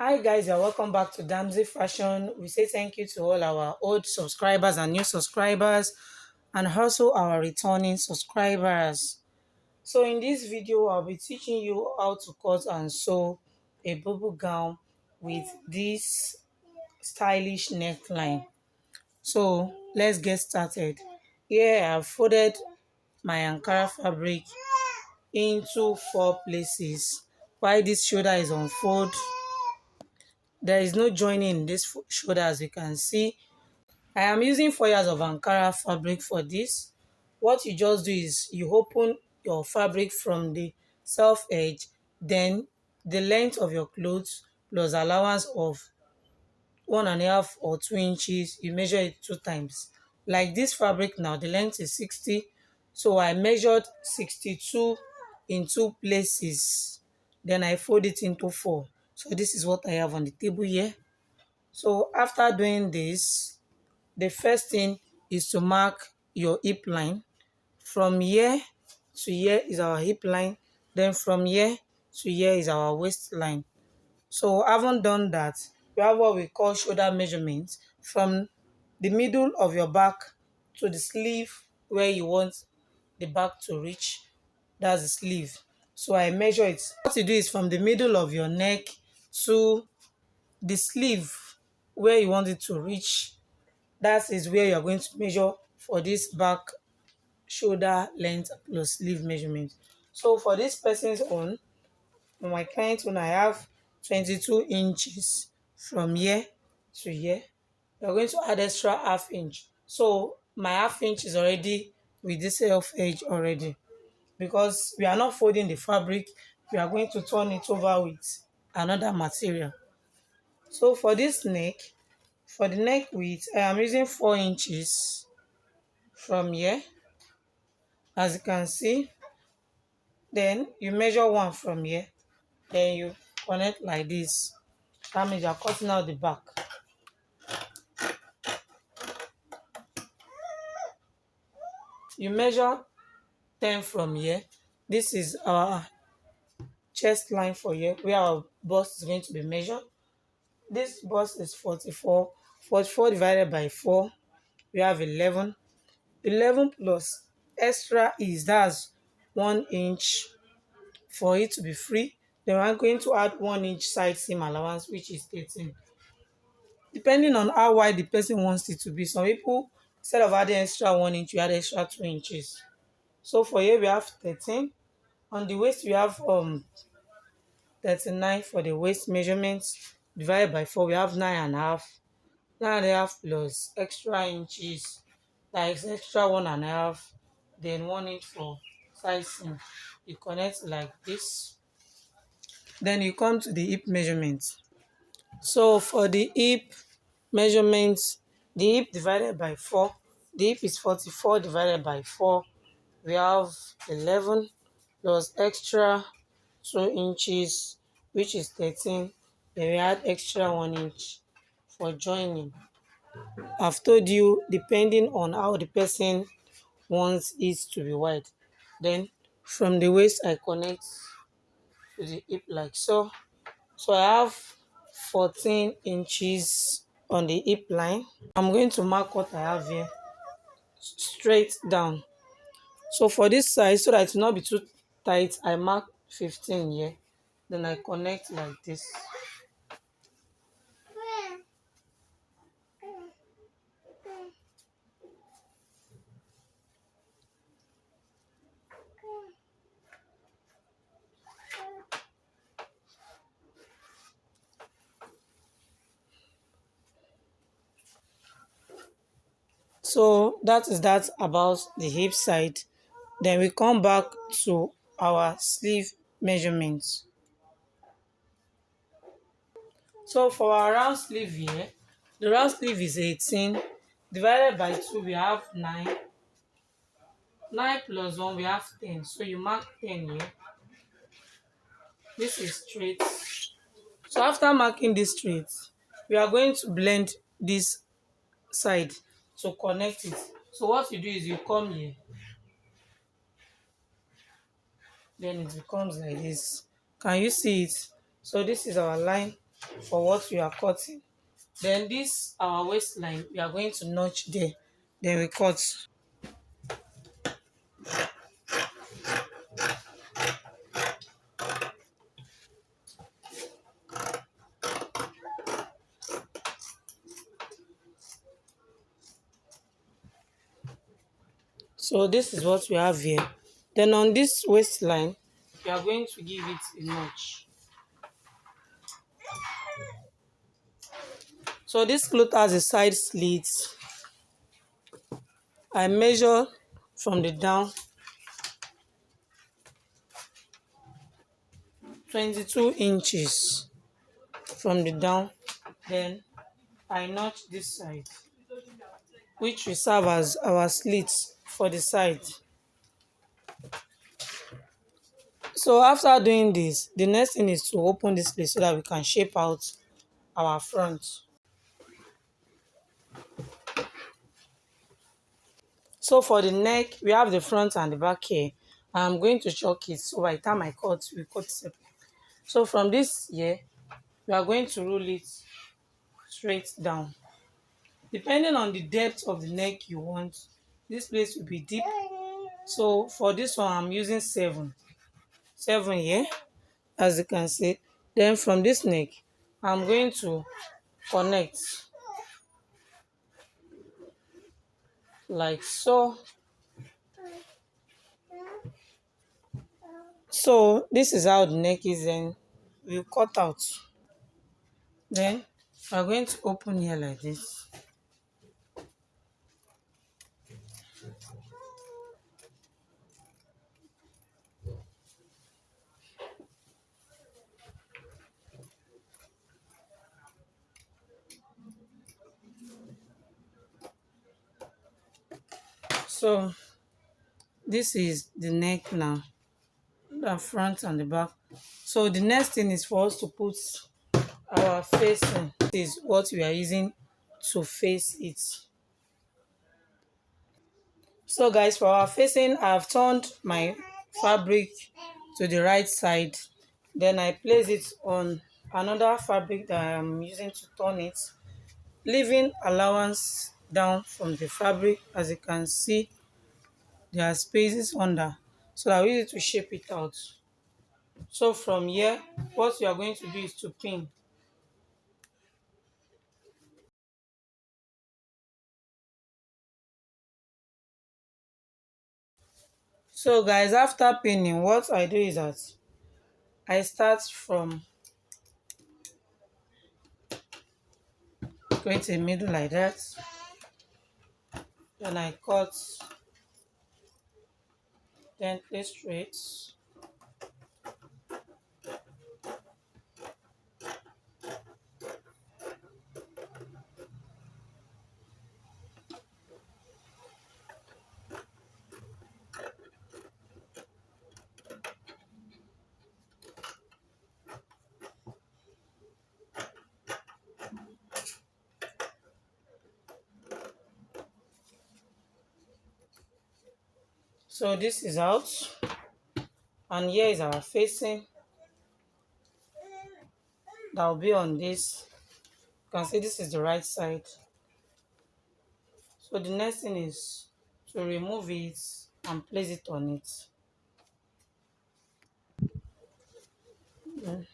Hi guys, you're welcome back to Damsey Fashion. We say thank you to all our old subscribers and new subscribers and also our returning subscribers. So in this video, I'll be teaching you how to cut and sew a bubble gown with this stylish neckline. So let's get started. Here I've folded my Ankara fabric into 4 places. While this shoulder is on fold, there is no joining in this shoulder as you can see. I am using 4 yards of Ankara fabric for this. What you just do is you open your fabric from the self edge, then the length of your clothes plus allowance of 1.5 or 2 inches, you measure it 2 times. Like this fabric now, the length is 60, so I measured 62 in 2 places. Then I fold it into 4. So this is what I have on the table here. So after doing this, the first thing is to mark your hip line. From here to here is our hip line. Then from here to here is our waistline. So having done that, we have what we call shoulder measurements from the middle of your back to the sleeve where you want the back to reach. That's the sleeve. So I measure it. What you do is from the middle of your neck to the sleeve where you want it to reach. That is where you are going to measure for this back shoulder length plus sleeve measurement. So for this person's own, for my client's own, I have 22 inches from here to here. We're going to add extra half inch. So my half inch is already with this self edge already. Because we are not folding the fabric, we are going to turn it over with another material. So for this neck, for the neck width, I am using 4 inches from here, as you can see. Then you measure one from here, then you connect like this. That means you are cutting out the back. You measure 10 from here. This is our chest line for here, where our bust is going to be measured. This bust is 44. 44 divided by 4, we have 11. 11 plus extra is, that's 1 inch for it to be free. Then we're going to add 1 inch side seam allowance, which is 13. Depending on how wide the person wants it to be. Some people, instead of adding extra 1 inch, you add extra 2 inches. So for here we have 13. On the waist we have 39 for the waist measurements. Divided by 4, we have 9.5. 9.5 plus extra inches, that is extra 1.5. Then 1 inch for side seam. You connect like this. Then you come to the hip measurement. So for the hip measurement, the hip divided by 4, the hip is 44 divided by 4. We have 11 plus extra 2 inches, which is 13. Then we add extra 1 inch for joining. I've told you, depending on how the person wants it to be wide. Then from the waist, I connect to the hip like so. So I have 14 inches on the hip line. I'm going to mark what I have here straight down. So for this size, so that it will not be too tight, I mark 15 here. Then I connect like this. So that is that about the hip side. Then we come back to our sleeve measurements. So for our round sleeve here, the round sleeve is 18. Divided by 2, we have 9. 9 plus 1, we have 10. So you mark 10 here. This is straight. So after marking this straight, we are going to blend this side to connect it. So what you do is you come here, then it becomes like this. Can you see it? So this is our line. for what we are cutting. Then this our waistline, we are going to notch there. Then we cut. So this is what we have here. Then on this waistline, we are going to give it a notch. So this cloth has a side slit. I measure from the down 22 inches from the down. Then I notch this side, which will serve as our slit for the side. So after doing this, the next thing is to open this place so that we can shape out our front. So for the neck, we have the front and the back here. I'm going to chalk it, so by the time I cut, we cut separate. So from this here, we are going to roll it straight down. Depending on the depth of the neck you want, this place will be deep. So for this one, I'm using 7 here, as you can see. Then from this neck, I'm going to connect like so. So this is how the neck is. Then we'll cut out. Then we're going to open here like this. So this is the neck now, the front and the back. So the next thing is for us to put our facing. This is what we are using to face it. So guys, for our facing, I've turned my fabric to the right side. Then I place it on another fabric that I'm using to turn it, leaving allowance down from the fabric. As you can see, there are spaces under, so that we need to shape it out. So from here, what you are going to do is to pin. So guys, after pinning, what I do is that I start from create a middle like that. Then I cut, then place straight. So this is out, and here is our facing that will be on this. You can see this is the right side. So the next thing is to remove it and place it on it. Mm.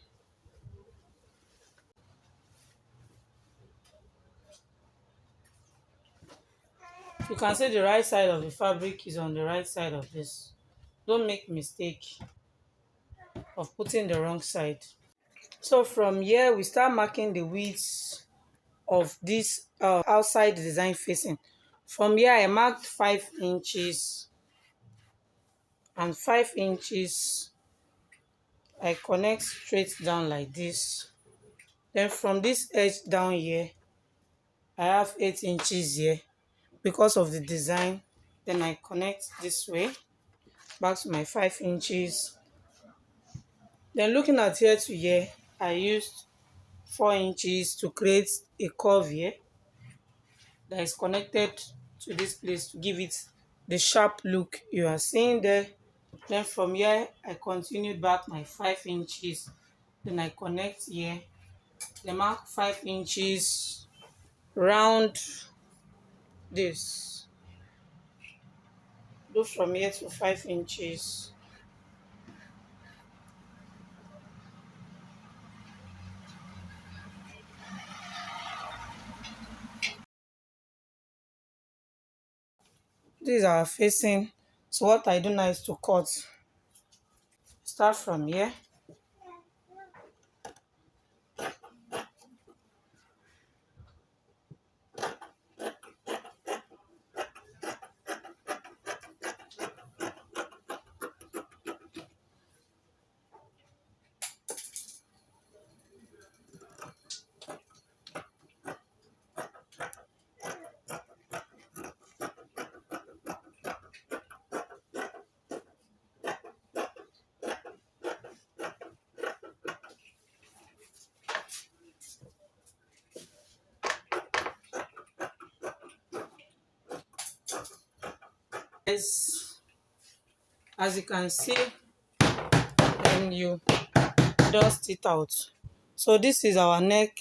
You can see the right side of the fabric is on the right side of this. Don't make mistake of putting the wrong side. So from here, we start marking the width of this outside design facing. From here, I marked 5 inches, and 5 inches I connect straight down like this. Then from this edge down here, I have 8 inches here because of the design. Then I connect this way back to my 5 inches. Then looking at here to here, I used 4 inches to create a curve here that is connected to this place to give it the sharp look you are seeing there. Then from here, I continued back my 5 inches. Then I connect here Then mark 5 inches round this. Do from here to 5 inches. This is our facing. So what I do now is to cut. Start from here. As you can see, then you dust it out. So this is our neck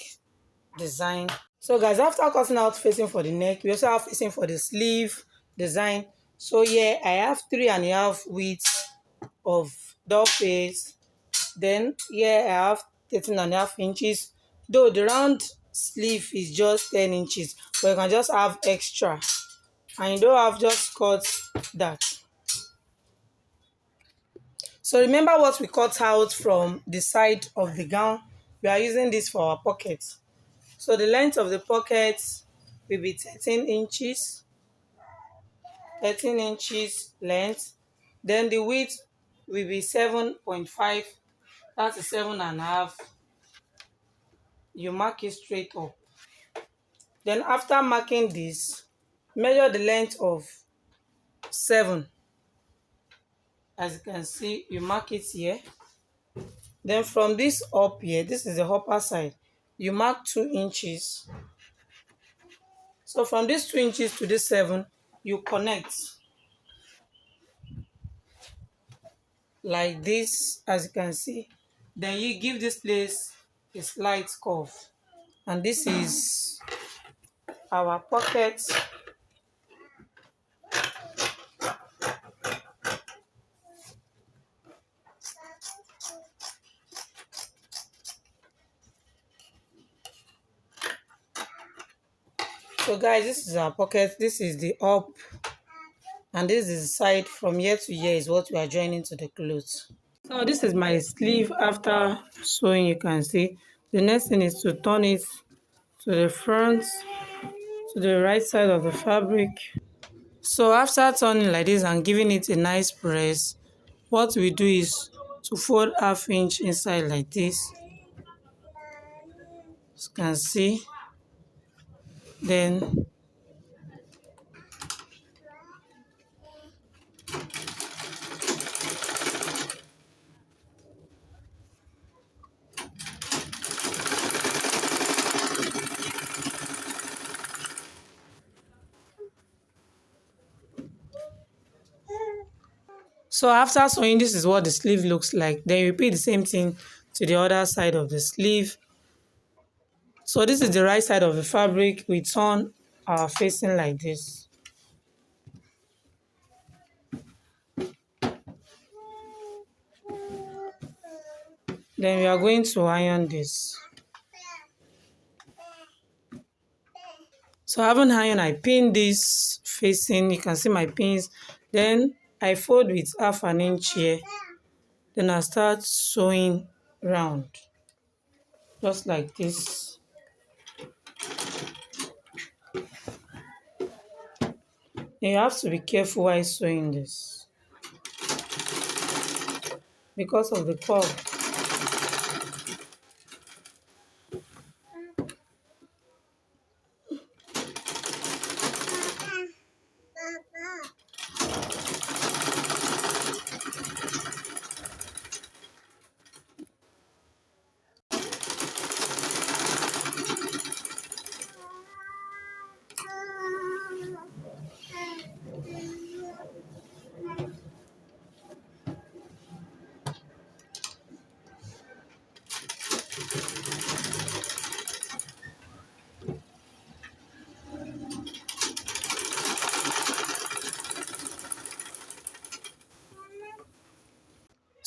design. So guys, after cutting out facing for the neck, we also have facing for the sleeve design. So here I have 3.5 width of doll face. Then here I have 13.5 inches. Though the round sleeve is just 10 inches, but you can just have extra. And you don't have just cut that. So remember what we cut out from the side of the gown. We are using this for our pocket. So the length of the pocket will be 13 inches. 13 inches length. Then the width will be 7.5. That's a 7.5. You mark it straight up. Then after marking this, measure the length of 7. As you can see, you mark it here. Then from this up here, this is the upper side, you mark 2 inches. So from this 2 inches to this 7, you connect like this, as you can see. Then you give this place a slight curve. And this is our pocket. So guys, this is our pocket. This is the up. And this is the side. From here to here is what we are joining to the clothes. So this is my sleeve after sewing. You can see the next thing is to turn it to the front, to the right side of the fabric. So after turning like this and giving it a nice press, what we do is to fold 1/2 inch inside like this. As you can see, then so after sewing, this is what the sleeve looks like. Then you repeat the same thing to the other side of the sleeve. So this is the right side of the fabric. We turn our facing like this. Then we are going to iron this. So having iron, I pin this facing. You can see my pins. Then I fold with 1/2 inch here. Then I start sewing round, just like this. And you have to be careful while sewing this because of the curve.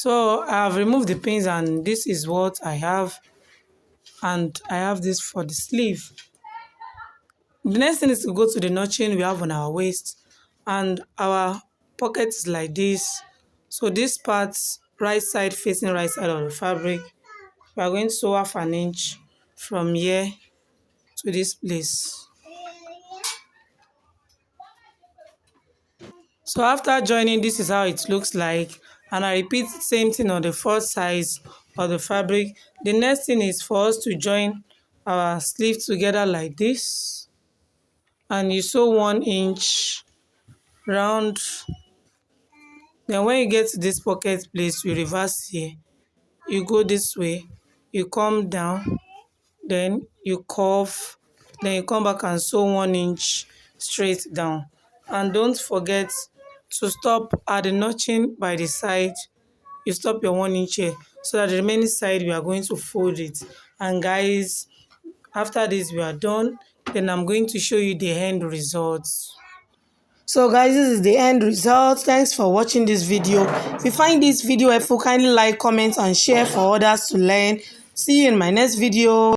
So I have removed the pins, and this is what I have, and I have this for the sleeve. The next thing is to go to the notching we have on our waist, and our pocket is like this. So this part, right side facing right side of the fabric, we are going to sew half an inch from here to this place. So after joining, this is how it looks like, and I repeat the same thing on the fourth size of the fabric. The next thing is for us to join our sleeve together like this, and you sew 1 inch round. Then when you get to this pocket place, you reverse here, you go this way, you come down, then you curve, then you come back and sew 1 inch straight down. And don't forget to stop at the notching by the side. You stop your 1 inch here, so that the remaining side we are going to fold it. And guys, after this we are done, then I'm going to show you the end results. So guys, this is the end result. Thanks for watching this video. If you find this video helpful, kindly like, comment and share for others to learn. See you in my next video.